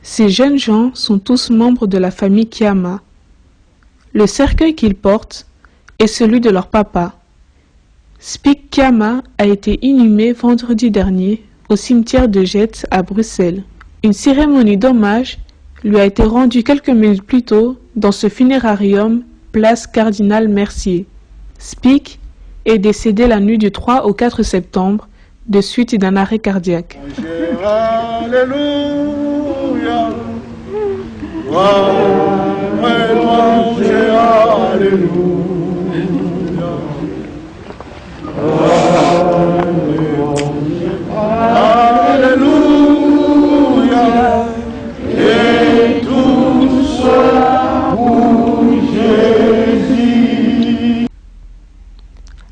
Ces jeunes gens sont tous membres de la famille Kiama. Le cercueil qu'ils portent est celui de leur papa. Spik Kiama a été inhumé vendredi dernier au cimetière de Jette à Bruxelles. Une cérémonie d'hommage lui a été rendue quelques minutes plus tôt dans ce funérarium place Cardinal Mercier. Spik est décédé la nuit du 3 au 4 septembre de suite d'un arrêt cardiaque. Alléluia. Alléluia. Et tout cela pour Jésus.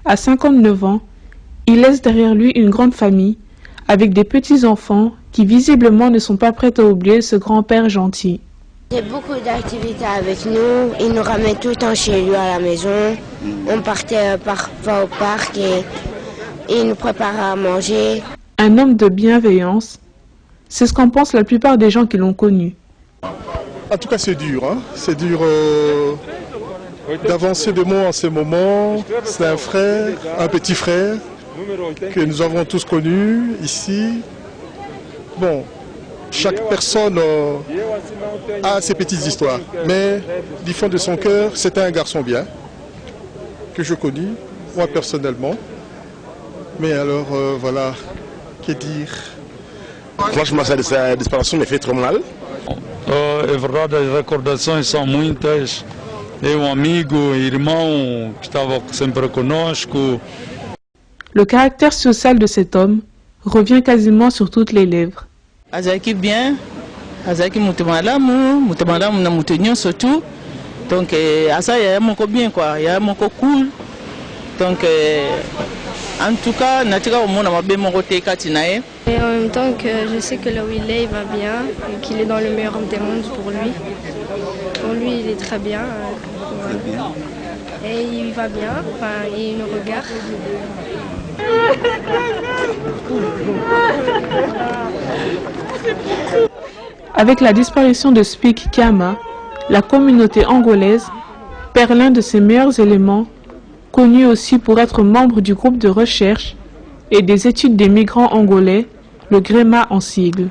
À 59 ans, il laisse derrière lui une grande famille avec des petits-enfants qui visiblement ne sont pas prêts à oublier ce grand-père gentil. Il y a beaucoup d'activités avec nous. Il nous ramène tout le temps chez lui à la maison. On partait parfois au parc et il nous préparait à manger. Un homme de bienveillance, c'est ce qu'en pensent la plupart des gens qui l'ont connu. En tout cas, c'est dur. Hein? C'est dur d'avancer de mots en ce moment. C'est un frère, un petit frère que nous avons tous connu ici. Bon, chaque personne a ses petites histoires, mais du fond de son cœur, c'était un garçon bien, que je connais, moi personnellement. Mais alors, voilà, que dire? Franchement, sa disparition me fait trop mal. É verdade, as recordações são muitas. É amigo, irmão que estava sempre conosco. Le caractère social de cet homme revient quasiment sur toutes les lèvres. Azaki bien, azaki mutemalamu na mutenyo surtout. Donc asa ya moko bien quoi, ya moko cool. Donc en tout cas, natika omona mabe moko teka tinae. Et en même temps que je sais que là où il est, il va bien et qu'il est dans le meilleur des mondes pour lui. Pour lui, il est très bien. Voilà. Et il va bien, enfin, il nous regarde. Avec la disparition de Spik Kiama, la communauté angolaise perd l'un de ses meilleurs éléments, connu aussi pour être membre du groupe de recherche et des études des migrants angolais, le GREMA en sigle.